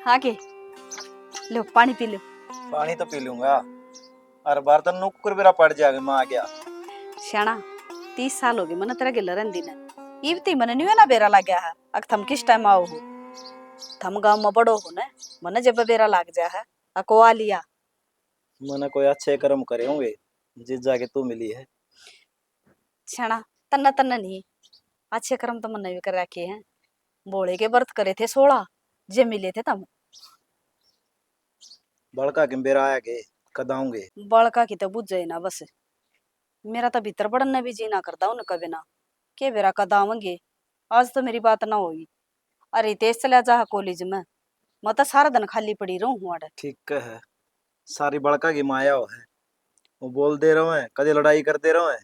आगे लो पानी P low. पानी तो पी लूंगा। हर बार तो नुक्कर बेरा पड़ जाएगा। मैं आ गया श्याणा 30 साल हो गए मन तेरा गिल रहंदी ने इवती मन न्यू ना बेरा लाग गया है। अक थम किस टाइम आओ हो? थम गांव में बड़ो हो ने मन जब बेरा लाग जा है अको आ लिया। मैंने कोई अच्छे कर्म करे होंगे जिस जाके तू मिली है। श्याणा तन्ना तन्ना नहीं अच्छे कर्म तो मन भी कर रखे हैं। बोले के व्रत करे थे 16 जे मिले थे तम। बड़का के बेरा आया के कदाऊंगे। बड़का की तो बुझ जाए ना बस। मेरा तो भीतर बड़न ने भी जी ना करता उन कभी ना के बेरा कदावंगे। आज तो मेरी बात ना हुई। अरे तेज चला जा कॉलेज में मैं तो सारा दिन खाली पड़ी रहूं हूँ अड़े। ठीक है सारी बड़का की माया हो है। वो बोल दे रहे हैं कदे लड़ाई करते रहो है।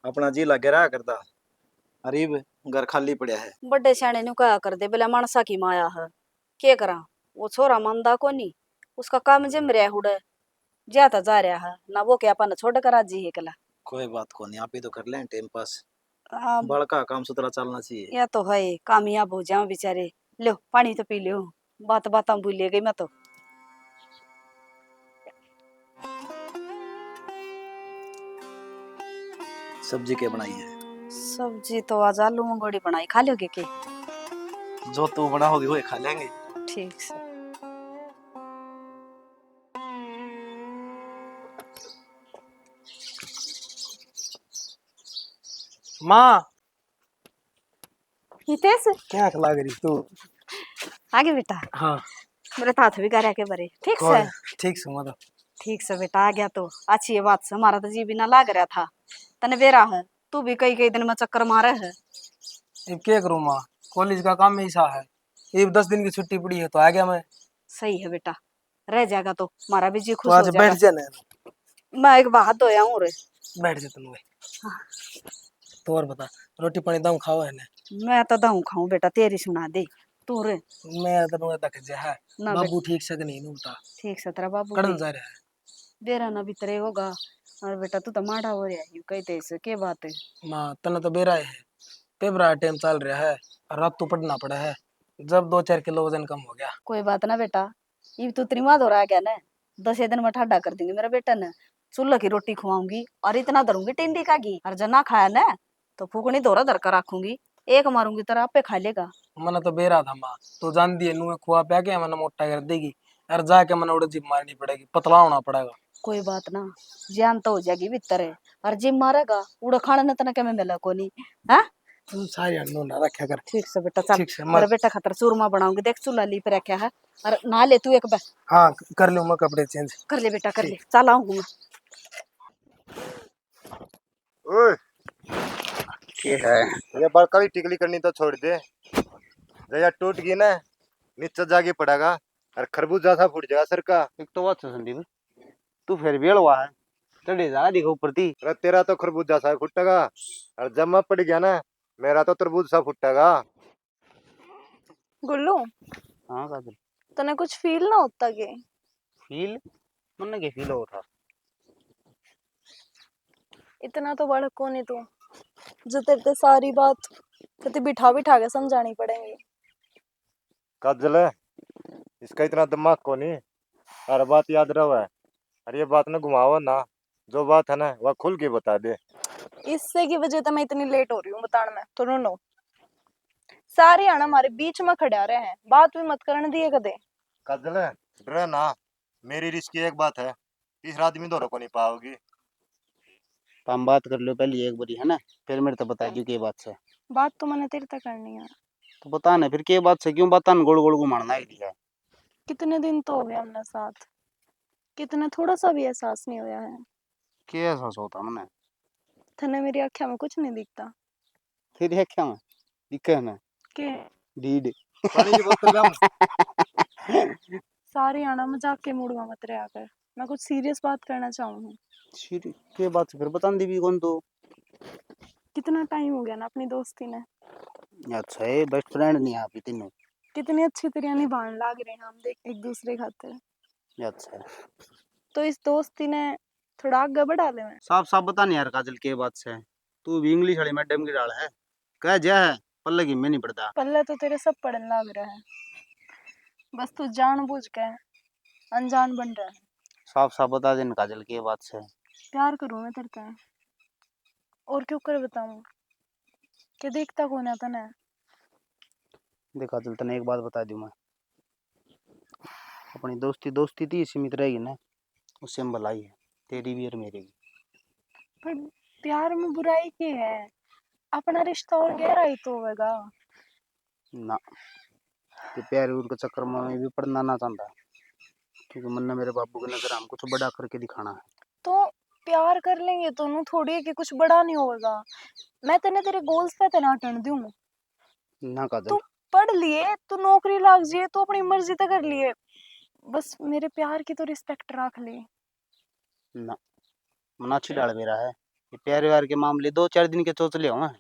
अपना जी लगे रहा करता। अरीब घर खाली पड़ा है। बड़े सियाने नु कहा कर दे बेला मानसा की माया है के करा। वो छोरा मानदा को नहीं उसका काम जिम रहा हुड़े जाता जा रहा है ना वो क्या अपन छोड़ कर राजी है कला। कोई बात को नहीं आप ही तो कर लें टाइम पास। हाँ, बड़का काम सुथरा चलना चाहिए। या तो है कामयाब हो जाओ बेचारे। लो पानी तो पी लो। बात बात भूल गई मैं तो। सब्जी क्या बनाई है? सब्जी तो आज आलू मंगोड़ी बनाई खा लोगे के? जो तू बनाओगी वो खा लेंगे। ठीक से। माँ हितेश क्या खिला रही तू? आगे बेटा हाँ मेरे हाथ भी गारा के बरे ठीक से। कोई ठीक से मतलब ठीक से बेटा आ गया तो अच्छी है बात से। हमारा तो जी भी ना लाग रहा था तने बेरा है। तू भी कई कई दिन में चक्कर मारे है। अब क्या करूँ माँ, कॉलेज का काम ऐसा है। ये 10 दिन की छुट्टी पड़ी है तो आ गया मैं। सही है बेटा रह जाएगा तो हमारा भी जी तो खुश हो आज बैठ जाएगा। जा ना। मैं एक बात धोया हूँ रे। बैठ जा तुम। तो और बता, रोटी पानी दम खाओ है ना? मैं तो दाऊ खाऊं बेटा तेरी सुना दे तू रे। मैं तो तक जा है। ना बाबू ठीक से कि नहीं नू बता। ठीक से तेरा बाबू कड़न भी जा रहा है। बेरा ना भीतरे होगा। और बेटा तू तो माड़ा हो रहा है कहते इसे के बात है। माँ तना तो बेरा है। पेपर टाइम चल रहा है और रात तो पढ़ना पड़ा है। जब 2-4 किलो वजन कम हो गया। कोई बात ना बेटा ये तू त्रिमाद हो रहा गया ना 10 दिन में ठाडा कर देंगे मेरा बेटा ने। चूल्हा की रोटी खुआऊंगी और इतना धरूंगी टिंडी का घी और जना खाया ना तो फूकनी दोरा धर कर रखूंगी। एक मारूंगी तेरा आपे खा लेगा। मन तो बेरा था माँ, तो जानती है नू खुआ पिया के मन मोटा कर देगी। और जाके मन उड़े जिम मारनी पड़ेगी, पतला होना पड़ेगा। कोई बात ना जान तो हो जाएगी भीतर है। और जिम मारेगा उड़ा खाना न तना क्या मैं मिला को नहीं। हाँ तुम सारी अनू ना रखा कर। ठीक से बेटा चल ठीक से मेरा मत। बेटा खातर चूरमा बनाऊंगी देख चूल्हा ली पे रखा है। और नहा ले तू एक बार। हाँ कर लूँ मैं कपड़े चेंज। कर ले बेटा कर ले ठीक। चल आऊंगी मैं। ओए ये है ये बड़का भी टिकली करनी तो छोड़ दे। जया टूट गई ना नीचे जाके पड़ेगा और खरबूजा सा फूट जाएगा सर का। एक तो बात है संदीप, तू फिर भी हुआ है चढ़े जा देखो ऊपर थी। अरे तेरा तो खरबूजा सा फूटेगा और जब मैं पड़ गया ना मेरा तो तरबूज सा फूटेगा। गुल्लू हाँ काजल, तने कुछ फील ना होता के? फील मन के फील हो था। इतना तो बड़ा कौन है तू जो तेरे ते सारी बात तो बिठा बिठा के समझानी पड़ेंगी। काजल इसका इतना दिमाग को नहीं हर बात याद रहे। और ये बात ना घुमाओ ना, जो बात है ना वह खुल के बता दे। इससे की वजह तो मैं इतनी लेट हो रही हूँ बताने में तो नो। सारे आना हमारे बीच में खड़ा रहे हैं, बात भी मत करने दिए कदे। काजल डरे ना, मेरी रिस्क की एक बात है, तीसरा आदमी दोनों को नहीं पाओगी। तो हम बात कर लो पहले एक बारी है ना, फिर मेरे तो बता दियो के बात से। बात तो मैंने तेरे तक करनी है। तो बता ना फिर के बात से, क्यों बता न गोल गोल घुमाना है दिया। कितने दिन तो हो गए हमने साथ, कितने थोड़ा सा भी एहसास नहीं होया है। के ऐसा सोता मैंने थने मेरी आँखें में कुछ नहीं दिखता फिर है क्या मैं दिखे ना के? डीड पानी की बोतल लाऊं? सारे आना मजाक के मूड में मत रहा कर। मैं कुछ सीरियस बात करना चाहूँ। के बात से फिर बता दी भी कौन तो। कितना टाइम हो गया ना अपनी दोस्ती ने। अच्छा है बेस्ट फ्रेंड नहीं आप तीनों। कितनी अच्छी तरह निभाने लाग रहे हैं हम देख एक दूसरे खातिर। अच्छा तो इस दोस्ती ने थोड़ा आगे बढ़ा ले मैं। साफ साफ बता नहीं यार काजल के बात से। तू भी इंग्लिश वाली मैडम की डाल है कह जा है पल्ले की मैं नहीं पढ़ता। पल्ले तो तेरे सब पढ़ने लाग रहा है। बस तू जानबूझ के अनजान बन रहा है। साफ साफ बता दे काजल की ये बात से। प्यार करूं मैं तेरे से, और क्यों कर बताऊं कि देखता कौन है तने। देख काजल तने एक बात बता दूं मैं, अपनी दोस्ती दोस्ती थी सीमित रहेगी ना, उससे हम भलाई है, तेरी भी और मेरी भी। पर प्यार में बुराई की है, अपना रिश्ता और गहरा ही तो होगा। ना, ये प्यार व्यार के चक्कर में मैं भी पड़ना ना चाहता, क्योंकि मन ने मेरे बाबू की नजर हम कुछ बड़ा करके दिखाना है। तो प्यार कर लेंगे तो नू थोड़ी है कि कुछ बड़ा नहीं होगा। मैं तेने तेरे गोल्स पे तना अटन दूं। ना काजल। तू पढ़ लिए, तू नौकरी लग जाए, तू अपनी मर्जी तो कर लिए, बस मेरे प्यार की तो रिस्पेक्ट रख ले। ना, मना अच्छी डाल मेरा है, ये प्यार व्यार के मामले 2-4 दिन के चोचले होंगे,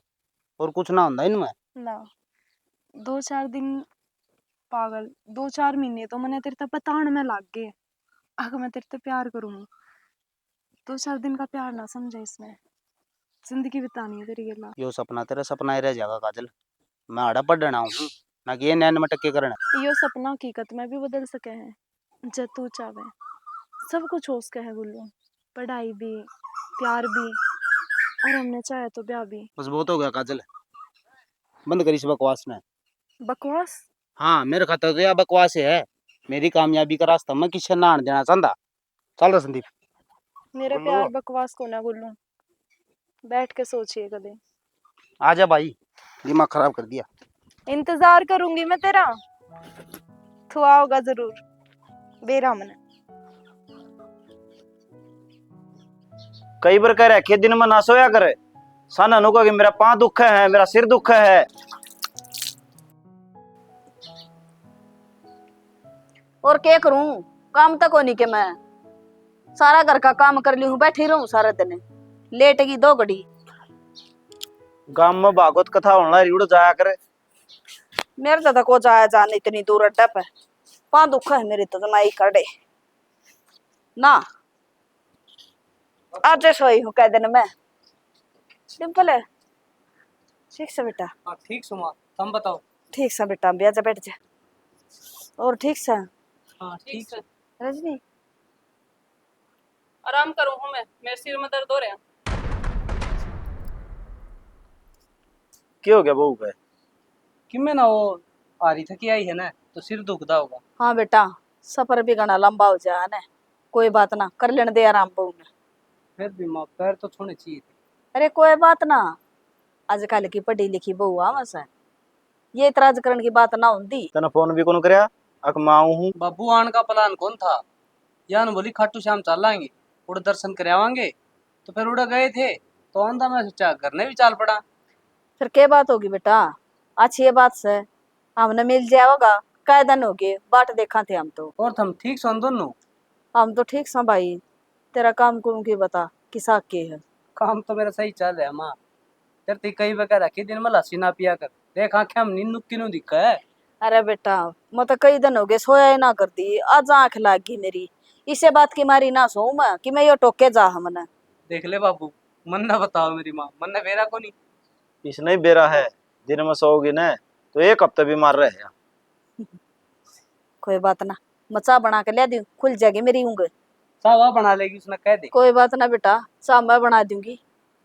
और कुछ ना होता इनमें। ना, 2-4 दिन पागल, 2-4 महीने तो मैंने तेरे तक बताने में लग गए। अगर मैं तेरे से प्यार करूं, 2-4 दिन का प्यार ना समझे इसमें, जिंदगी बितानी है तेरी गला। यो सपना तेरा सपना ही रह जाएगा काजल, मैं आड़ा पढ़ना हूँ ना कि ये नैन में टक्के करना। यो सपना हकीकत में भी बदल सके हैं, जब तू चाहे सब कुछ हो सके है गुल्लू, पढ़ाई भी, प्यार भी, और हमने चाहे तो ब्याह भी। बस बहुत हो गया काजल, बंद करी इस बकवास ने। बकवास? हाँ मेरे खाता तो यह बकवास ही है, मेरी कामयाबी का रास्ता मैं किसी ना आने देना चाहता। चल रहा संदीप। मेरा गुल्लू। प्यार बकवास को ना गुल्लू, बैठ के सोचिए कदे। आजा भाई, दिमाग खराब कर दिया। इंतजार करूंगी मैं तेरा, तू आओगा जरूर बेरामन। कई बार कह रखे दिन में ना सोया करे, सन अनुको कि मेरा पाँव दुख है, मेरा सिर दुख है। और क्या करूं, काम तक होनी के मैं सारा घर का काम कर ली हूँ, बैठी रहूं सारा दिन, लेटेगी 2 घड़ी। गांव में भागवत कथा होना रिउड़ जाया करे। मेरे तो को जाया जाने इतनी दूर अड्डा पे, पाँव दुख है मेरी तो मैं ही खड़े ना। आज सोई हूँ कह दिन में। सिंपल है। ठीक से बेटा। हाँ ठीक सुमा, तुम बताओ। ठीक से बेटा, ब्याह जा बैठ जा। और ठीक से हाँ ठीक है। रजनी, आराम करूं हूं मैं, मेरे सिर में दर्द हो रहा है। क्या हो गया बहू का? कि मैं ना वो आ रही थकी आई है ना, तो सिर दुखदा होगा। हाँ बेटा, सफर भी घना लंबा हो जाए ना, कोई बात ना, कर लेने दे आराम बहू ने। फिर भी माँ पैर तो छूने चाहिए थे। अरे कोई बात ना, आजकल की पढ़ी लिखी बहू आवास है, ये इतराज करने की बात ना होती। तना फोन भी कौन करया? अक मैं आऊं हूँ। बाबू आने का प्लान कौन था, यान बोली खाटू श्याम चल आएंगे, उड़ दर्शन करावांगे, तो फिर उड़ा गए थे, तो आंधा मैं सोचा घर ने भी चाल पड़ा। फिर क्या बात होगी बेटा, अच्छी ये बात से हमने मिल जाएगा, कै दिन हो गए बाट देखा थे हम तो। और तुम ठीक सुन दोनों? हम तो ठीक सा भाई, तेरा काम कुम की बता, किसा के है? काम तो मेरा सही चल रहा है माँ, तेरे कई बका रखी दिन में लस्सी ना पिया कर, देख आंखें हम नींद किनू दिखा है। अरे बेटा, मैं तो कई दिन हो गए सोया ही ना करती, आज आंख लाग गई मेरी, इसे बात की मारी ना सो मैं कि मैं यो टोके जा हमने। देख ले बाबू, मन ना बताओ मेरी माँ, मन ने मेरा को नहीं। इसने ही बेरा है, दिन में सोओगी ना तो 1 हफ्ते बीमार रहे। कोई बात ना, मचा बना के ले दूं, खुल जाएगी मेरी ऊँग। सावा बना लेगी उसने कह दे। कोई बात ना बेटा, शाम में बना दूंगी।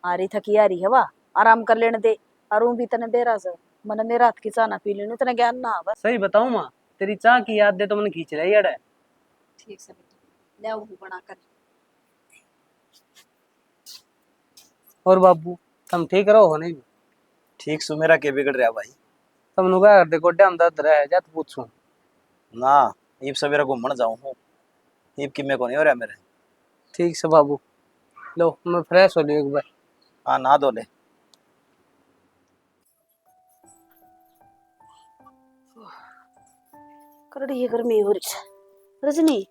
आ रही थकी आ रही है वाह, आराम कर लेने दे। और भी तने बेरा से मन मेरा हाथ की चाह ना पी लेने, इतना ज्ञान ना बस। सही बताऊं माँ, तेरी चाह की याद दे तो मन खींच रही है। ठीक से बेटा, ले आऊं बना कर। और बाबू तुम ठीक रहो हो नहीं? ठीक सु, मेरा के बिगड़ रहा भाई? तुम नुगा कर दे गोड्डे हम दर्द रहे जा तो पूछूं ना, ईब सवेरा घूमने जाऊं हूँ, ईब की में को नहीं हो रहा मेरे। ठीक से बाबू, लो मैं फ्रेश हो लियो एक बार। हाँ ना दो ले। करड़ी ये गर्मी हो रही है। रजनी।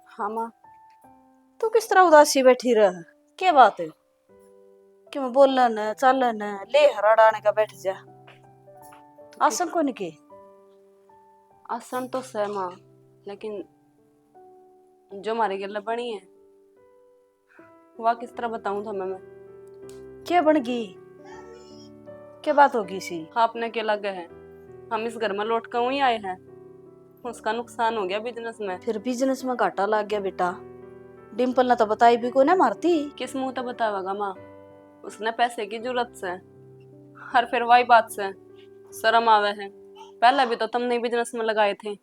हाँ माँ। तू किस तरह उदासी बैठी रह, क्या बात है? क्यों बोलन चलन ले हराड़ाने का बैठ जा, आसन को निके। आसान तो है माँ, लेकिन जो हमारी गले बनी है वह किस तरह बताऊं तुम्हें मैं। क्या बन गई, क्या बात होगी सी? आपने क्या लगे हैं, हम इस घर में लौट कर वहीं आए हैं। उसका नुकसान हो गया बिजनेस में। फिर बिजनेस में घाटा लग गया बेटा। डिम्पल ने तो बताई भी को ना मारती। किस मुंह तक बतावेगा माँ, उसने पैसे की जरूरत से। हर फिर वही बात से शर्म आवे है। पहले भी तो तुमने बिजनेस में लगाए थे।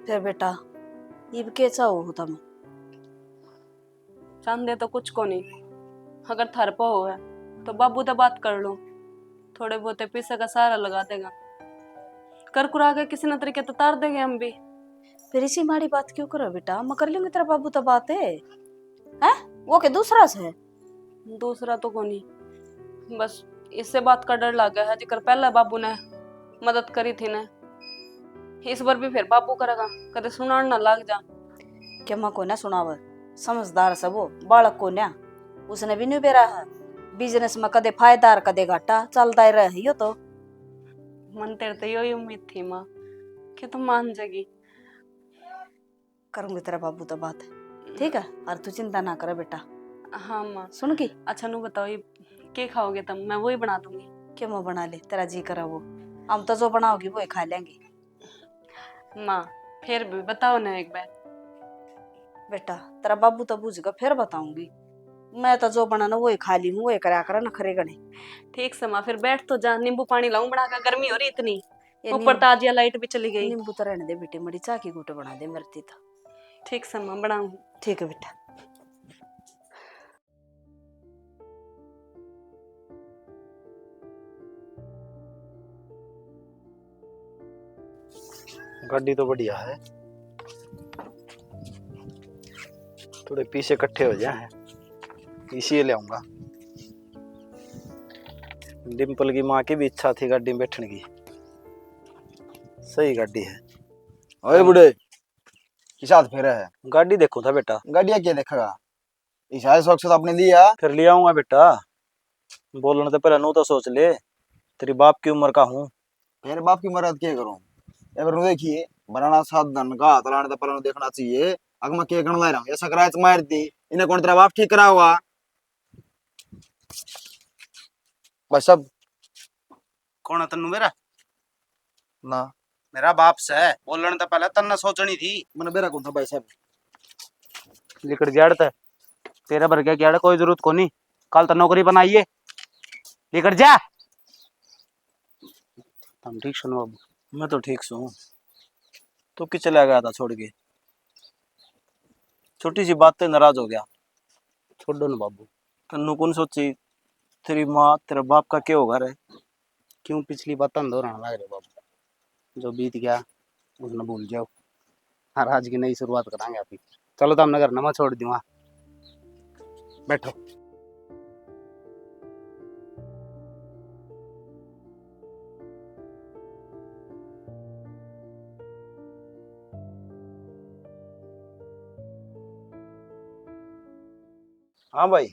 फिर बेटा इब के चाहो हो तुम? चांदे तो कुछ को नहीं, अगर थर पर हो है तो बाबू तो बात कर लो, थोड़े बहुते पैसे का सहारा लगा देगा। कर कुरा के किसी न तरीके तो तार देंगे हम भी। फिर इसी माड़ी बात क्यों करो बेटा? मैं कर लूंगी, तेरा बाबू तो बात है वो के दूसरा से। दूसरा तो को नहीं, बस इससे बात का डर लग गया है। जिक्र पहले बाबू ने मदद करी थी ने, इस बार भी फिर बाबू करेगा, कदे सुनान ना लग जा। क्या माँ को ना सुनाव? समझदार सब वो बालक को ना, उसने भी नहीं बेरा है बिजनेस में कदे फायदा और कदे घाटा चलता ही रही हो। तो मन तेरे तो यही उम्मीद थी माँ कि तुम मान जाएगी। करूंगी तेरा बाबू तो बात, ठीक है? और तू चिंता ना करे बेटा। हाँ माँ। सुन की अच्छा नु बताओ ये क्या खाओगे तुम? मैं वही बना दूंगी। क्या मैं बना ले, तेरा जी करा वो। हम तो जो बनाओगी वो ही खा लेंगे। माँ फिर भी बताओ ना एक बार। बेटा तेरा बाबू तो बुझेगा फिर बताऊंगी। मैं तो जो बनाना वो ही खा ली हूँ, वो ही करा कर ना खरे गणे। ठीक से माँ, फिर बैठ तो जा, नींबू पानी लाऊं बना कर, गर्मी हो रही इतनी। ये ऊपर ताजिया लाइट भी चली गई। नींबू तो रहने दे बेटी, मड़ी चाय की घूट बना दे मेरे तो। ठीक से माँ बनाऊं। ठीक है बेटा। गाड़ी तो बढ़िया है, थोड़े पीछे इकट्ठे हो जाए, इसी ले आऊंगा। डिम्पल की माँ की भी इच्छा थी गाड़ी में बैठने की। सही गाड़ी है। ओए बुढ़े किस हाथ फेरा है? गाड़ी देखो था बेटा। गाड़िया क्या देखेगा? इशारे शौक से तो आपने दिया। फिर ले आऊंगा बेटा, बोलने तो पहले नू तो सोच ले, तेरी बाप की उम्र का हूँ। मेरे बाप की मदद क्या करूं? एवर देखिए बनाना साधन का हाथ लाने तो पहले देखना चाहिए। अगर मैं क्या गण ला रहा हूं, ऐसा कराया तो मार दी इन्हें, कौन तेरा बाप ठीक करा होगा? बस सब कौन है तन्नू? मेरा ना मेरा बाप से बोलने तो पहले तन्ना सोचनी थी। मैंने बेरा कौन था भाई साहब? लिकड़ गया था तेरे भर गया, कोई जरूरत को नहीं। कल तो नौकरी बनाइए, लिकड़ जा। हम ठीक सुनो बाबू। मैं तो ठीक हूँ, तू कि चला गया था छोड़ के? छोटी सी बात पे नाराज हो गया। छोड़ दो ना बाबू। तन्नू कौन सोची तेरी माँ तेरा बाप का क्या होगा रे? क्यों पिछली बात दोहराने लग रहे बाबू? जो बीत गया उसने भूल जाओ, हर आज की नई शुरुआत करेंगे अभी। चलो तो हमने घर मैं छोड़ दूंगा, बैठो। हाँ भाई,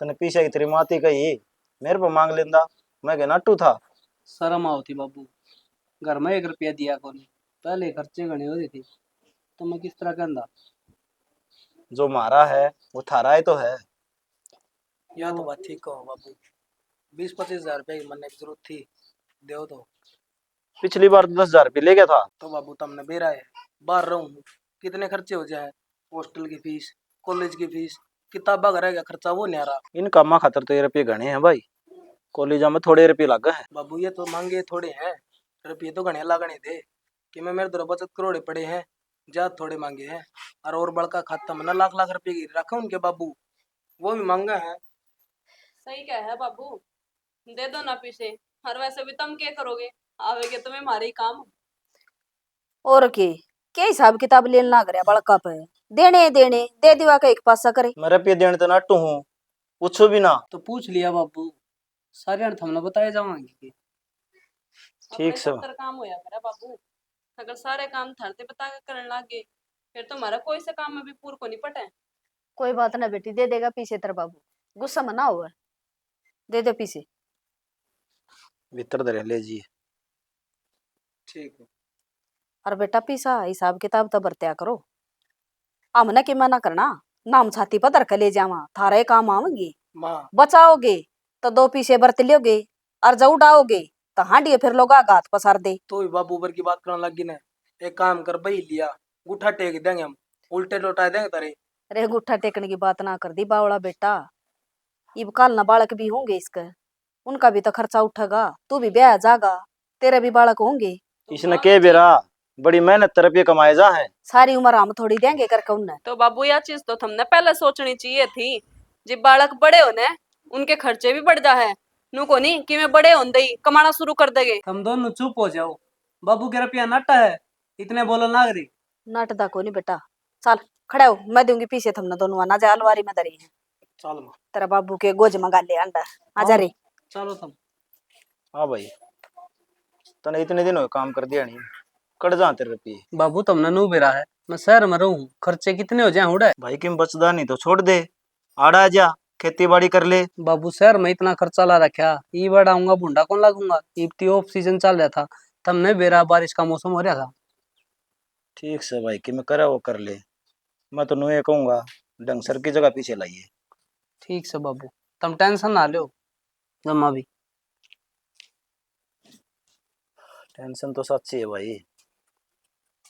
तने पीछे की तेरी माती कही मेरे पे मांग लेंदा, मैं क्या नाटू था? शर्म आवती बाबू, घर में 1 रुपया दिया को नहीं, पहले खर्चे गणे हो रही थी तो मैं किस तरह कहता? जो मारा है वो थारा ही तो है। या तो बात ठीक कहो बाबू, 20-25 हजार रुपए की मरने की जरूरत थी, दो तो। पिछली बार तो 10,000 रुपये ले गया था। तो बाबू तुमने बेरा है, बाहर रहूं कितने खर्चे हो जाए, हॉस्टल की फीस, कॉलेज की फीस, किताबा का रहेगा खर्चा वो नहीं आ रहा। इन कामा खातर तो ये रुपये गणे हैं भाई, कॉलेज में थोड़े रुपये लग गए हैं। बाबू ये तो मांगे थोड़े हैं, रुपये तो घने लागने थे कि मैं मेरे तरफ बचत करोड़े पड़े हैं, ज्यादा थोड़े मांगे हैं। और बड़का खाता में ना लाख लाख रुपए की रखा उनके बाबू, वो भी मांगा है। सही क्या है बाबू, दे दो ना पीछे। और वैसे भी तुम क्या करोगे, आवेगे तुम्हें हमारे ही काम। और के हिसाब किताब लेने लग रहा बड़का पे? देने देने दे दिवा का एक पासा करे। मैं रुपये देने तो नाटू हूँ, पूछो भी ना। तो पूछ लिया बाबू, सारे अर्थ हमने बताए जावांगे। ठीक से अपने काम होया मेरा बाबू, अगर सारे काम थरते बता के करने लागे फिर तो हमारा कोई से काम में भी पूर को नहीं पटे। कोई बात ना बेटी, दे देगा पीछे तेरा बाबू, गुस्सा मना हुआ, दे दे पीछे। भीतर दे ले जी। ठीक है। और बेटा पीसा हिसाब किताब तो बरत्या करो, हमने कि मना करना। नाम छाती पर धर के ले जावा, थारे काम आवेंगे। माँ बचाओगे तो 2 पीछे बरत लोगे, और जब उड़ाओगे तो हांडिए फिर लोग गात पसार दे। तो भी बाबू ऊपर की बात करने लगी ना। एक काम कर भाई, लिया गुठा टेक देंगे हम, उल्टे लौटा देंगे तारे। अरे गुट्ठा टेकने की बात ना कर दी बावड़ा बेटा, इब काल ना बालक भी होंगे इसके, उनका भी तो खर्चा उठेगा, तू भी ब्याह जागा, तेरे भी बालक होंगे। इसने के बेरा बड़ी मेहनत रुपये कमाए जा है। सारी उम्र हम थोड़ी देंगे करके उन्हें। तो बाबू यह चीज तो तुमने पहले सोचनी चाहिए थी। जब बालक बड़े होने उनके खर्चे भी बढ़ जा है। नु को नहीं कि मैं बड़े होने ही कमाना शुरू कर देगे। हम दोनों चुप हो जाओ, बाबू के रुपया नटा है, इतने बोलो ना करी। नाटदा को नहीं बेटा, चल खड़े हो, मैं दूंगी पीछे तुमने दोनों, ना जा अलवारी में धरी है। चल माँ, तेरा बाबू के गोज मंगा ले अंडा, आजा रे। चलो तुम। हाँ भाई, तने इतने दिन हो काम कर दिया नहीं, कट जा तेरे रुपये। बाबू तुमने नू बेरा है, मैं शहर में रहूं, खर्चे कितने हो जाए उड़ा। भाई किम बचदा नहीं तो छोड़ दे, आड़ा जा खेती बाड़ी कर ले। बाबू शहर में इतना खर्चा ला रखा, ई बड़ा आऊंगा भुंडा कौन लागूंगा। इब्ती ऑफ सीजन चल रहा था, तुमने बेरा बारिश का मौसम हो रहा था। ठीक से भाई कि मैं करे वो कर ले, मैं तो नुए कहूंगा ढंग सर की जगह पीछे लाइए। ठीक से बाबू, तुम टेंशन ना लो जमा भी। टेंशन तो सच्ची है भाई,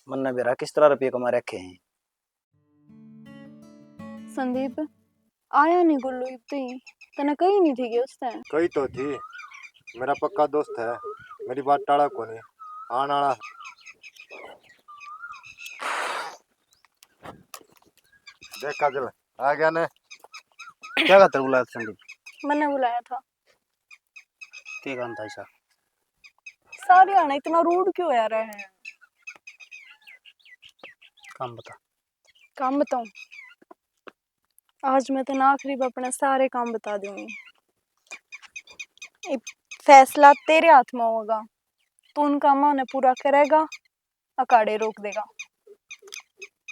मन ने बेरा किस तरह रुपये कमा रखे हैं। संदीप आया नहीं गुल्लू इब्ती, तने कही नहीं थी कि उसने। कही तो थी, मेरा पक्का दोस्त है, मेरी बात टाड़ा को नहीं आना आना। देख काजल आ गया ने। क्या खातर बुलाया था संदीप? मैंने बुलाया था। क्या काम था ऐसा? सारे आना इतना रूड क्यों आ रहे हैं? काम बता। काम बताऊं? आज मैं तो आखिरी में अपने सारे काम बता दूंगी। ये फैसला तेरे हाथ में होगा, तू उन कामों ने पूरा करेगा, अकाड़े रोक देगा।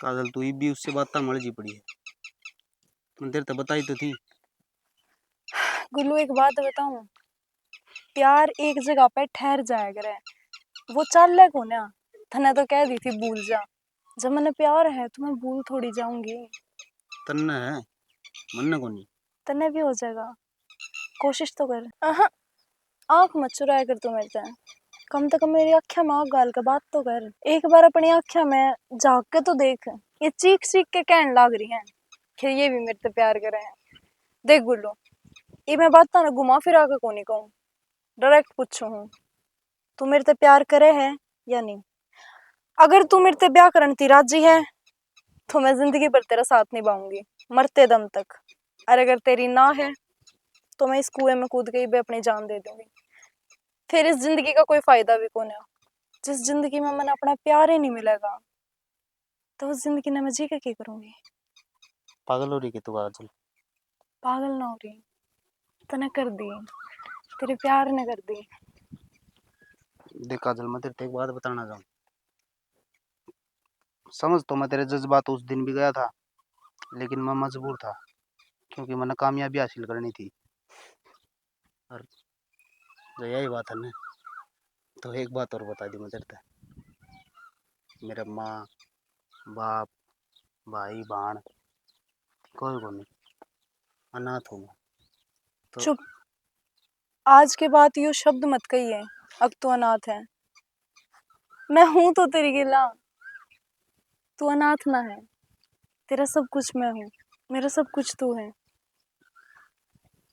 काजल तू भी उससे बात मर जी पड़ी है, मैं तेरे तो बताई तो थी। गुल्लू एक बात बताऊं, प्यार एक जगह पे ठहर जाया करे, वो चल ले को ना। थने तो कह दी थी भूल जा, जब मैंने प्यार है तो मैं भूल थोड़ी जाऊंगी। तन्ने है मन को नहीं। तने भी हो जाएगा, कोशिश तो कर। आंख मत चुराया कर तू मेरे से, कम से कम मेरी आँखें में आँख गाल के बात तो कर। एक बार अपनी आँखें में झाँक के तो देख, ये चीख चीख के कहने लग रही हैं कि ये भी मेरे से प्यार करे हैं। देख गुल्लू, ये मैं बात ना घुमा फिरा के को नहीं कहूँ, डायरेक्ट पूछू हूँ, तू मेरे से प्यार करे है या नहीं? अगर तू मेरे से ब्याह करने ती राजी है तो मैं जिंदगी भर तेरा साथ निभाऊंगी, मरते दम तक। और अगर तेरी ना है तो मैं इस कुएं में कूद के भी अपनी जान दे दूंगी। फिर इस जिंदगी का कोई फायदा भी कौन है? जिस जिंदगी में मैंने अपना प्यार ही नहीं मिलेगा तो उस जिंदगी में मैं जी के क्या करूंगी? पागल हो रही कि तू काजल? पागल ना हो रही, तने कर दी, तेरे प्यार ने कर दी। देख काजल मैं तेरे एक बात बताना चाहूँ, समझ तो मैं तेरे जज्बात उस दिन भी गया था, लेकिन मैं मजबूर था क्योंकि मैंने कामयाबी हासिल करनी थी। और जो यही बात है ना, तो एक बात और बता दी मैं तेरे से, मेरे माँ बाप भाई बहन कोई को नहीं, अनाथ हूँ मैं। तो चुप, आज के बाद यू शब्द मत कहिए, अब तू अनाथ है। मैं हूं तो तेरी गिला, तू अनाथ ना है। तेरा सब कुछ मैं हूँ, मेरा सब कुछ तू है।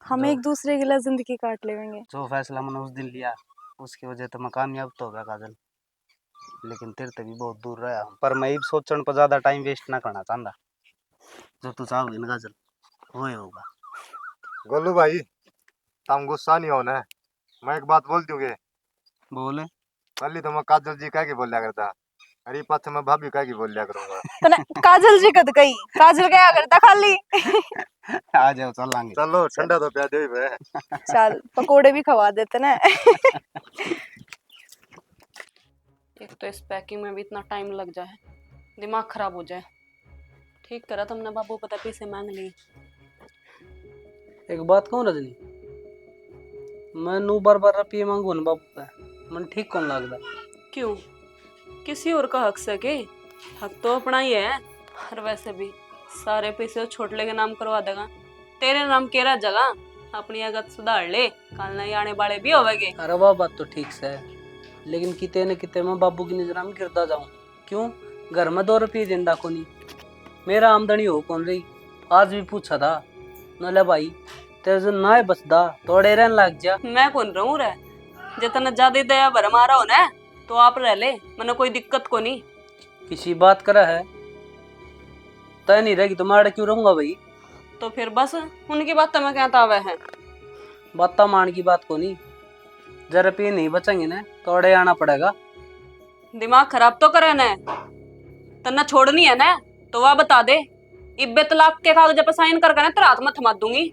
हम जो एक दूसरे के लिए जिंदगी काट लेंगे। जो फैसला मैंने उस दिन लिया उसकी वजह तो मैं कामयाब तो हो गया काजल, लेकिन तेरे से भी बहुत दूर रहा हूँ। पर मैं सोचने पर ज्यादा टाइम वेस्ट ना करना चाहता, जो तू चाहोगी ना काजल वो होगा। गोलू भाई तुम गुस्सा नहीं होना है, मैं एक बात बोल दूंगे। बोले पहले तो मैं काजल जी कह के बोलिया करता, अरे पाछ मैं भाभी कह के बोलिया करूंगा। तने काजल जी कद गई, काजल क्या करता खाली। आ जाओ चलेंगे। चलो ठंडा तो प्या दे बे। चल पकोड़े भी खवा देते ना। एक तो इस पैकिंग में भी इतना टाइम लग जाए, दिमाग खराब हो जाए। ठीक करा तुमने बाबू, पता पैसे मांग ली। एक बात कहूँ रजनी, मैं नू बार बार रुपये मांगू ना बाबू का, मन ठीक कौन लगता। क्यों, किसी और का हक से के? हक तो अपना ही है। और वैसे भी सारे पैसे छोटले के नाम करवा देगा, तेरे नाम के रह जगह। अपनी आदत सुधार ले, कल नहीं आने वाले भी होवेगे। अरे वाह, बात तो ठीक से है, लेकिन किते न किते मैं बाबू की नजर में गिरता जाऊं। क्यों? घर में 2 रुपये जिंदा को नहीं, मेरा आमदनी हो कौन रही। आज भी पूछा था, नले भाई तेरे से ना बसदा तोड़े रहने लग जा। मैं कौन रहूं रे, जितना ज्यादा दया भर मारा हो ना तो आप रह ले, मैंने कोई दिक्कत को नहीं। किसी बात करा है तय नहीं रहेगी तो मारे क्यों रहूंगा भाई। तो फिर बस उनकी बात तो मैं कहता आवे है। बात मान की बात को नहीं, 1 रुपये नहीं बचेंगे ना तोड़े आना पड़ेगा। दिमाग खराब तो करे ना, तना छोड़नी है ना तो वह बता दे, इब्बे तलाक के कागज पे साइन कर ना तेरा हाथ में थमा दूंगी।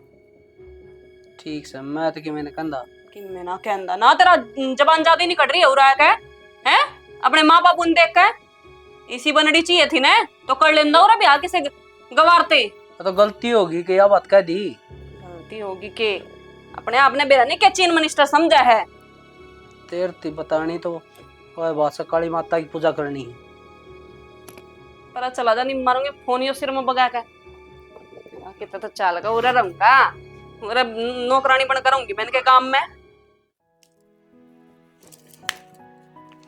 ठीक से, मैं तो कि मैंने कंधा कि मैं ना कहंदा ना, तेरा जबान ज्यादा नहीं कट रही हो रहा है हैं? अपने माँ बाप उन देख के इसी बनड़ी चाहिए थी ना तो कर लेंदा और ब्याह किसे गवारते। तो गलती होगी कि यह बात कह दी। गलती होगी के अपने आपने बेरा नहीं क्या चीन मिनिस्टर समझा है। तेरती बतानी तो वह बात से काली माता की पूजा करनी है। पर चला जा, नहीं मारूंगे फोन ही सिर में बगा के। कितना तो चाल का उरा रहूंगा, उरा नौकरानी बन करूंगी मैंने के काम में।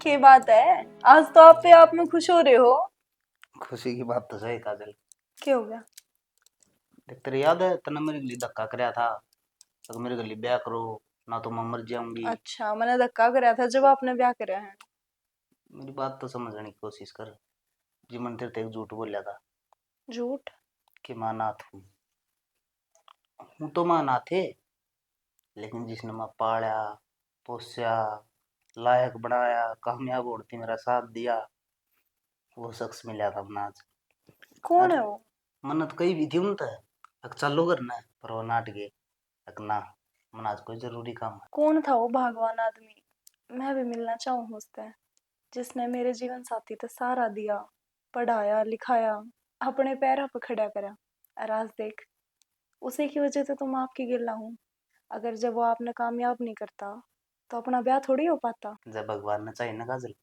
क्या बात है, आज तो आप पे आप में खुश हो रहे हो। खुशी की बात तो सही काजल। क्या हो गया? देख तेरे याद है तने मेरे लिए धक्का कराया था, तो मेरे गली ब्याह करो ना तो मैं मर जाऊंगी। अच्छा, मैंने धक्का कराया था जब आपने ब्याह कराया है। मेरी बात तो समझने की कोशिश कर। जी मन तेरे एक झूठ बोलिया था झूठ? कि माँ नाथ हूँ तो माँ नाथ है, लेकिन जिसने मैं पाला पोसा लायक बनाया कामयाब औरती मेरा साथ दिया वो शख्स मिला था अपना आज। कौन है वो? मन्नत कही भी थी उनसे अक चालू करना है पर वो नाट गए अक ना मन आज कोई जरूरी काम है। कौन था वो भगवान आदमी? मैं भी मिलना चाहूँ उससे, जिसने मेरे जीवन साथी तो सारा दिया, पढ़ाया लिखाया, अपने पैरों पर खड़ा करा। और आज देख, उसी की वजह से तो मैं आपकी गिल्ला हूँ। अगर जब वो आपने कामयाब नहीं करता तो अपना ब्याह थोड़ी हो पाता। जब भगवान ने चाहिए ना काजल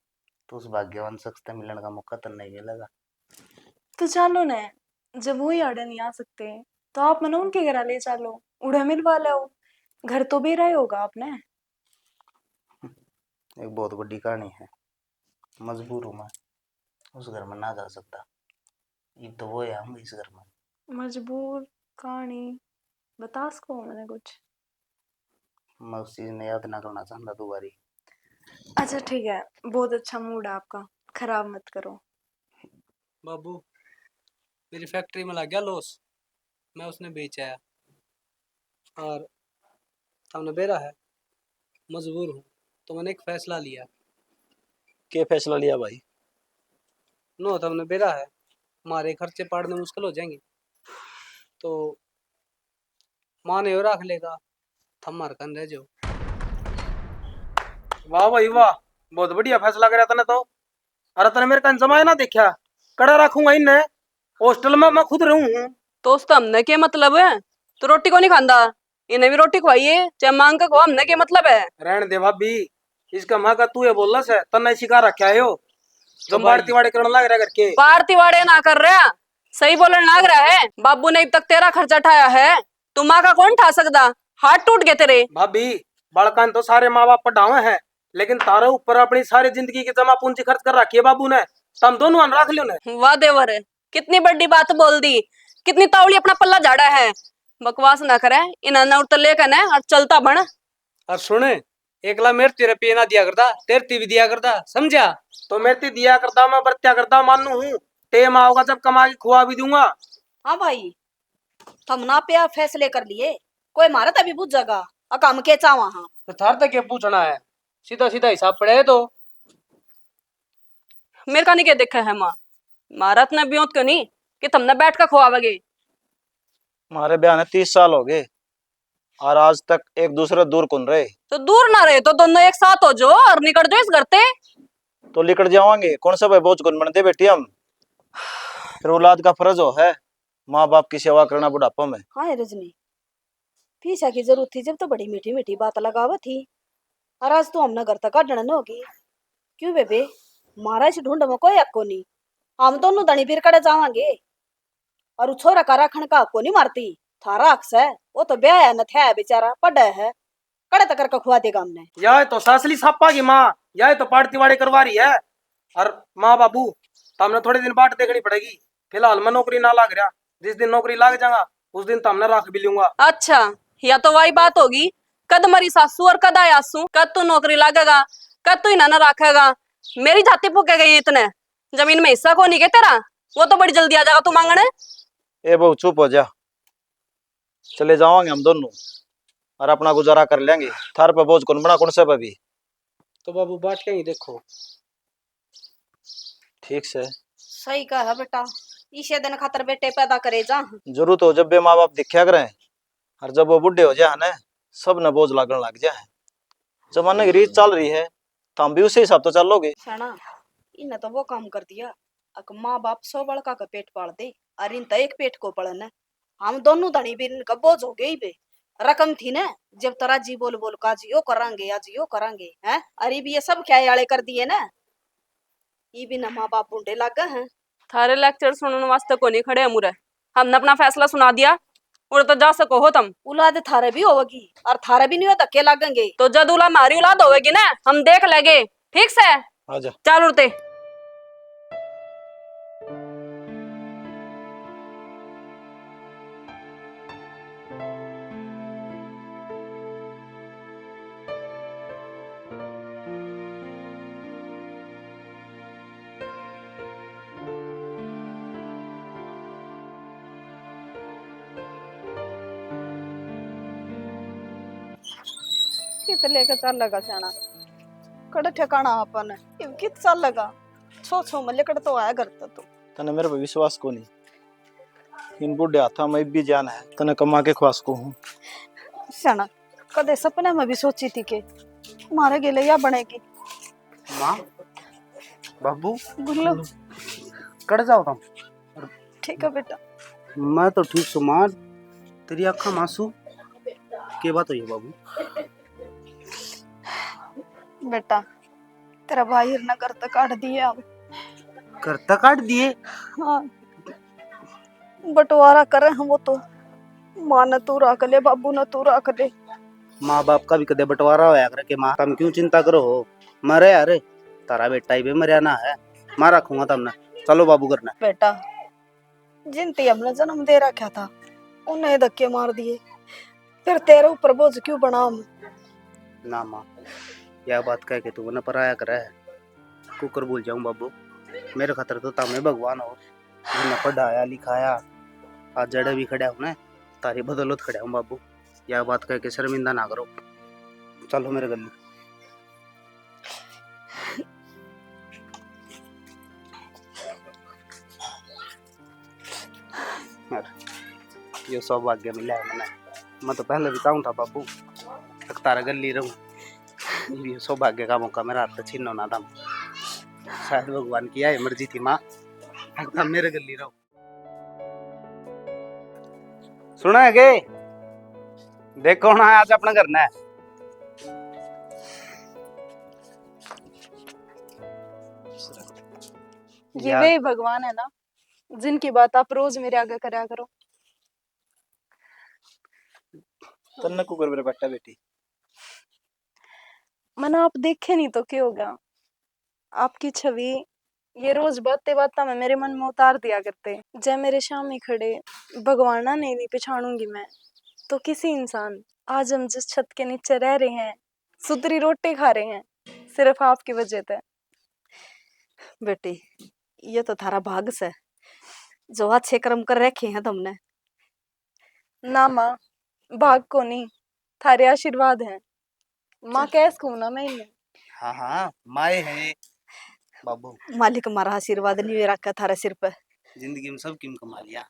तो उस भाग्यवान शख्स से मिलने का मौका तो नहीं मिलेगा। तो चलो न, जब वो ही आड़े नहीं आ सकते तो आप मनो उनके घर ले चलो, उड़े मिलवा लो। घर तो भी रहे होगा आपने। एक बहुत बड़ी कहानी है, मजबूर हूँ मैं, उस घर में ना जा सकता। ये तो वो है हम इस घर में। मजबूर कहानी बता सको मैंने कुछ? मैं उस चीज ने याद ना करना चाहता दोबारी। अच्छा ठीक है, बहुत अच्छा मूड है आपका, खराब मत करो। बाबू मेरी फैक्ट्री में लग गया लॉस, मैं उसने बेच आया और हमने बेरा है, मजबूर हूँ तो मैंने एक फैसला लिया। क्या फैसला लिया भाई? नो तो हमने बेरा है, हमारे खर्चे पाड़ने मुश्किल हो जाएंगे तो माँ ने रख लेगा, थम मार कन रह जाओ। वाह भाई वाह, बहुत बढ़िया फैसला करा तने तो। अरे तने मेरे कान जमाए ना देखा, कड़ा रखूंगा इन्हें, हॉस्टल में मैं खुद रहूं हूं। तो उसका हमने क्या मतलब है? तो रोटी को नहीं खांदा, इन्हें भी रोटी खवाइए चाहे मांग के खो, हमने क्या मतलब है? रहने दे भाभी, इसका माँ का तू ये बोल रहा है तन्ने सिखा रखा है यो तो जो बाड़ती वाड़े करने लग रहा करके। पारती वाड़े ना कर रहा, सही बोलने लग रहा है। बाबू ने अब तक तेरा खर्चा उठाया है, तू माँ का कौन उठा सकता? हाथ टूट गए तेरे। भाभी बड़कान तो सारे माँ बाप पढ़ावे हैं, लेकिन तारे ऊपर अपनी सारी जिंदगी की जमा पूंजी खर्च कर रखी है बाबू ने, तुम दोनों रख लियो ने। वाह देवर, कितनी बड़ी बात बोल दी, कितनी तावड़ी अपना पल्ला झाड़ा है। बकवास ना करे, इन्हें उतर लेकर न और चलता बन। और सुने, एकला मेरे तेरे पे ना दिया करता, तेरे भी दिया करता, समझा? तो मैं ते दिया करता, मैं बर्त्या करता मानू हूँ, टेम आओगा जब कमा के खुआ भी दूंगा। हाँ भाई, तुम ना पे फैसले कर लिए, कोई मारा तभी बुझ जाएगा। काम के चावा हाँ तो थार तक क्या पूछना है, सीधा सीधा हिसाब पड़े तो। मेरे का नहीं क्या देखा है माँ, महारात ने ब्योत क्यों नहीं कि तुमने बैठ कर खुआवगे। हमारे ब्याह ने 30 साल हो गए और आज तक एक दूसरे दूर कौन रहे। तो दूर ना रहे तो दोनों एक साथ हो जो और निकल जाओ इस घर से। तो लिकट जावांगे, कौन सा भाई बोझ कौन बनते बेटी हम। फिर औलाद का फर्ज हो है माँ बाप की सेवा करना बुढ़ापा में। हाँ रजनी, फीसा की जरूरत थी जब तो बड़ी मीठी मीठी बात लगावा थी, और आज तो हमने घर तक काटने होगी। क्यों बेबे, मारा इस ढूंढ में कोई हक को नहीं, हम दोनों धनी फिर कड़े जावांगे और उ छोरा का राखण का हक को नहीं मारती। थारा अक्स है, वो तो ब्याह है न थे बेचारा पड़ा है, कड़े तक करके खुआ देगा हमने। यह तो सासली सापा की माँ, यह तो पाड़ती वाड़ी करवा रही है। और माँ बाबू तो हमने थोड़े दिन बाट देखनी पड़ेगी। फिलहाल मैं नौकरी ना लाग रहा, जिस दिन नौकरी लाग जाऊंगा उस दिन तो हमने राख भी लूंगा। अच्छा, या तो वही बात होगी, कद मरी सासू और कद आयासू, कद तू नौकरी लागेगा, कद तू इन्हें रखेगा। मेरी जाति पुके गई इतने, जमीन में हिस्सा को नहीं के तेरा, वो तो बड़ी जल्दी आ जाएगा तू मांगने। ए बहू चुप हो जा, चले जाओगे हम दोनों और अपना गुजारा कर लेंगे। थार पे बोझ कौन बना, कौन से पे भी। तो बाबू बात कहीं देखो। ठीक से सही कहा है बेटा, इसे दिन खातर बेटे पैदा करे जा। जरूरत हो जब बे माँ बाप दिखा करें, और जब वो बुढ़े हो जाए ना सब न बोझ लगने लग जाए। जमाने की रीत चल रही है तो हम भी उसी हिसाब तो चलोगे। सना इन्हें तो वो काम कर दिया, अक माँ बाप 100 बड़का का पेट पाल दे और इन तो एक पेट को पड़न है। हम दोनों धनी भी इनका बोझ हो गई बे। रकम थी ना, जब तरा जी बोल बोल का जी यो करांगे आज यो करांगे हैं, अरे भी ये सब क्या याले कर दिए ना, ये भी ना माँ बाप बूढ़े लगा हैं। थारे लेक्चर सुनने वास्ते को नहीं खड़े हैं मुरे, हमने अपना फैसला सुना दिया, और तो जा सको हो तुम। औलाद थारे भी होगी और थारे भी नहीं हो धक्के लगेंगे। तो जद उला मारी औलाद होगी ना, हम देख लेंगे, ठीक से। आजा चल उड़ते। कित लेके चल लगा जाना, कड़ ठिकाना अपन है कित चल लगा, छो छो मल्ले कड़ तो आया घर तो। तने मेरे पे विश्वास को नहीं, इन बुढ़े हाथा में भी जान है, तने कमा के ख्वास को हूँ। सना कदे सपने में भी सोची थी कि मारे गेले या बनेगी। माँ बाबू गुल्लू कट जाओ तुम। ठीक है बेटा। मैं तो ठीक सु माँ, तेरी आँखा मासूम के बात हुई है बाबू? बेटा तेरा भाई हिरना घर तक काट दिए अब। करता काट दिए? हाँ बंटवारा करे हम, वो तो माँ न तू रख ले बाबू न तू रख ले। माँ बाप का भी कदे बंटवारा होया करे कि माँ तुम क्यों चिंता करो हो, मरे अरे तारा बेटा ही भी मरिया ना है, माँ रखूंगा तुमने। चलो बाबू करना। बेटा जिनती हमने जन्म दे रखा था उन्हें धक्के मार दिए, फिर तेरे ऊपर बोझ क्यों बना हम। ना माँ यह बात कह के तू न पराया करे है, कुकर भूल जाऊं बाबू, मेरे खातर तो तमे भगवान हो, जिन्हें पढ़ाया लिखाया, आज जड़े भी खड़ा हूं ना, तारी बदौलत खड़ा हूं बाबू। यह बात कह के शर्मिंदा ना करो, चलो मेरे गली। ये सौभाग्य मिला है मैंने, मैं तो पहले भी चाहूं था बाबू तारा गली रहूं, ये सौभाग्य का मौका मेरा हाथ छीनो ना था, शायद भगवान की यह मर्जी थी माँ, अब मेरे गली रहो। सुना है के देखो ना आज अपना करना है। ये वे भगवान है ना जिनकी बात आप रोज मेरे आगे करा करो। तन्ने कुकर मेरे बेटा बेटी मन आप देखे नहीं तो क्या होगा, आपकी छवि ये रोज बातें बातें में मेरे मन में उतार दिया करते। जब मेरे सामने खड़े भगवान ना नहीं पहचानूंगी मैं तो किसी इंसान। आज हम जिस छत के नीचे रह रहे हैं, सुधरी रोटी खा रहे हैं, सिर्फ आपकी वजह से। बेटी ये तो थारा भाग से जो अच्छे कर्म कर रखे हैं तुमने। ना माँ भाग को नहीं, थारे आशीर्वाद हैं माँ, कैस कहूँ ना मैं इन्हें। हाँ हाँ माए है बाबू, मालिक हमारा आशीर्वाद नहीं रखा थारे सिर पे। जिंदगी में सब किम कमा लिया,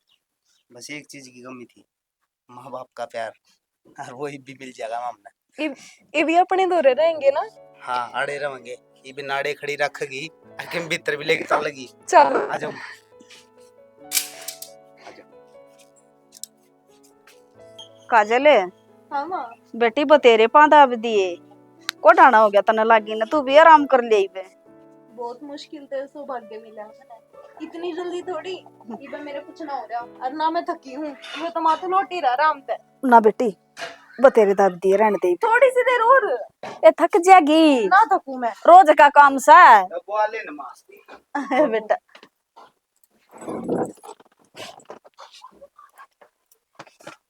बस एक चीज की कमी थी, माँ बाप का प्यार, और वो भी मिल जाएगा हमने। ये भी अपने दौरे रहेंगे ना? हाँ आड़े रहेंगे, ये भी नाड़े खड़ी रखेगी, अकेम भीतर भी लेके चलेगी। चलो आ जाओ। काजल हाँ माँ बेटी बतेरे पांदा अब दिए को ढाना हो गया तना लागी ना, तू भी आराम कर ले बे। बहुत मुश्किल से सौभाग्य मिला है मैंने। इतनी जल्दी थोड़ी ये मेरे कुछ ना हो रहा। और ना मैं थकी हूँ, ये तो माथे लौट ही रहा आराम से। ना बेटी बतेरे दाब दिए रहने दे, थोड़ी सी देर और ए थक जाएगी, ना थकूं मैं। रोज का काम सा बोले न मां बेटा।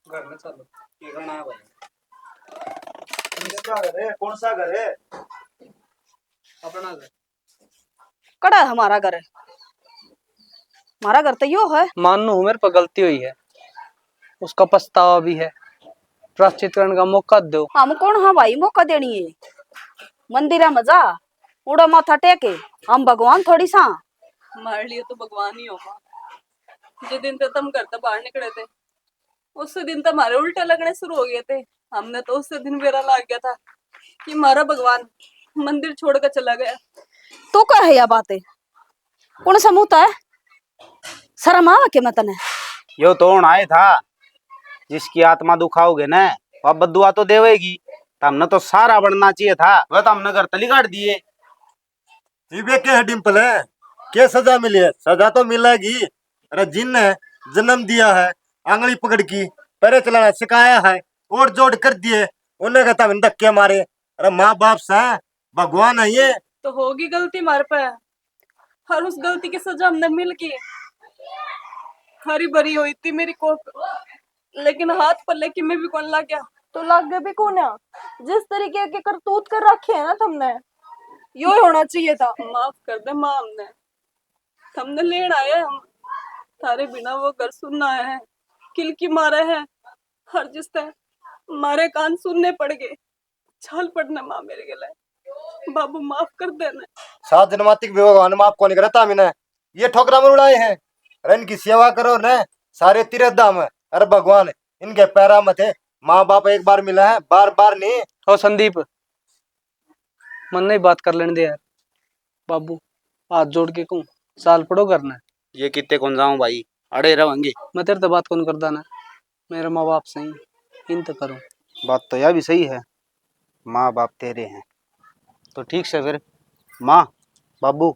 घर में चलो ये करना है भाई। किसका घर है? कौन सा घर है? अपना घर कड़ा है हमारा घर है, हमारा घर तो यो है। मान लो मेरे पर गलती हुई है, उसका पछतावा भी है, प्रायश्चित करने का मौका दो। हम कौन हाँ भाई मौका देनी है, मंदिर मजा उड़ा माथा टेके, हम भगवान थोड़ी सा। हमारे लिए तो भगवान ही हो माँ। जिस दिन से तुम घर से बाहर निकले थे उस दिन तो हमारे उल्टे लगने शुरू हो गए थे। हमने तो उस दिन मेरा लाग गया था कि हमारा भगवान मंदिर छोड़कर चला गया। तू कह है या बातें, कौन सा मुंह है, शर्म आवा के मतन है। यो तो आए था जिसकी आत्मा दुखाओगे ना वह बद्दुआ तो देवेगी। हमने तो सारा बनना चाहिए था, वह तो हमने घर तली काट दिए। ये क्या है डिम्पल है? क्या सजा मिली है? सजा तो मिलेगी। अरे जिनने जन्म दिया है, आंगली पकड़ की पैरे चलाना सिखाया है, और जोड़ कर दिए, उन्हें कहता मैंने धक्के मारे। अरे माँ बाप सा भगवान है ये। तो होगी गलती हमारे पे, और उस गलती की सजा हमने मिल की। हरी भरी हुई थी मेरी कोख, लेकिन हाथ पल्ले की में भी कौन लग गया। तो लग गए भी कौन है? जिस तरीके के करतूत कर रखे है ना तुमने, यो ही होना चाहिए था। माफ कर दे माँ, हमने लेन आए हम थारे बिना वो घर सुनना है, किलकी मारे है, हर जिस तरह मारे कान सुनने पड़ गए। छाल पड़ना माँ मेरे गले, बाबू माफ कर देना। 7 जन्मातिक भगवान माफ को नहीं करता मैंने, ये ठोकरा में उड़ाए हैं। अरे इनकी सेवा करो न, सारे तीर्थ धाम है। अरे भगवान इनके पैरा मत है। माँ बाप एक बार मिला है, बार बार नहीं। और संदीप मन नहीं बात कर लेने दे यार। बाबू हाथ जोड़ के कहूँ साल पड़ो करना है। ये कितने कौन जाऊं भाई, अड़े रहेंगे। मैं तेरे तो बात कौन करता ना, मेरे माँ बाप सही इन तो करूँ। बात तो यह भी सही है, माँ बाप तेरे हैं तो ठीक से फिर। माँ बाबू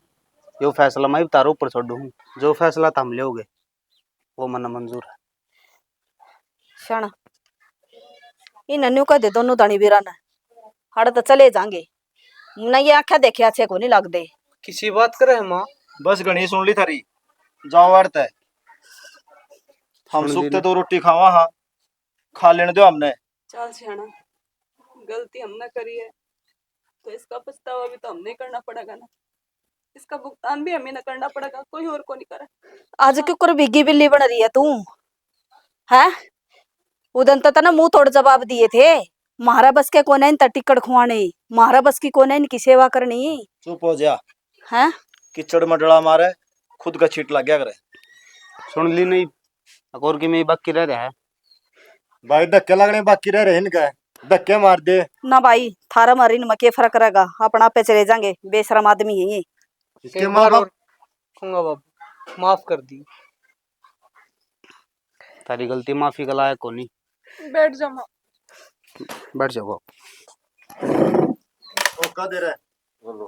यो फैसला मैं भी तारो ऊपर छोड़ दूँ, जो फैसला तुम लोगे वो मन मंजूर है। क्षण इन नन्यू कह दे दोनों दानी बीरा ने हड़ तो चले जाएंगे, न ये आख्या देखे अच्छे को नहीं लग दे। किसी बात करे माँ, बस घनी सुन ली थारी, जाओ अर्थ है। हम सुन सुख ली ते ना। 2 रोटी खावा, हाँ खा लेने दो हमने। चल सियाना, गलती हमने करी है तो इसका पछतावा भी तो हमने करना पड़ेगा ना, इसका भुगतान भी हमें ना करना पड़ेगा, कोई और को नहीं करे। आज क्यों कर बिगी बिल्ली बन रही है तू, है उदन तो तना मुंह तोड़ जवाब दिए थे। महारा बस के कोने इन टिकट खुआने, महारा बस की कोने इनकी सेवा करनी चुप हो जा, है। किचड़ मडड़ा मारे खुद का छीट लग गया करे। सुन ली नहीं, अकोर की में बाकी रह रहा है। भाई धक्के लगने बाकी रह रहे इनका, धक्के मार दे। ना भाई थारा मारी में के फर्क रहेगा, अपना पे चले जाएंगे, बेशरम आदमी है ये। इसके एक माँ बार बाप और कहूँगा बाबू माफ कर दी। तारी गलती माफी का लायक को नहीं। बैठ जा माँ। बैठ जाओ। वो कह दे रहे बोलो।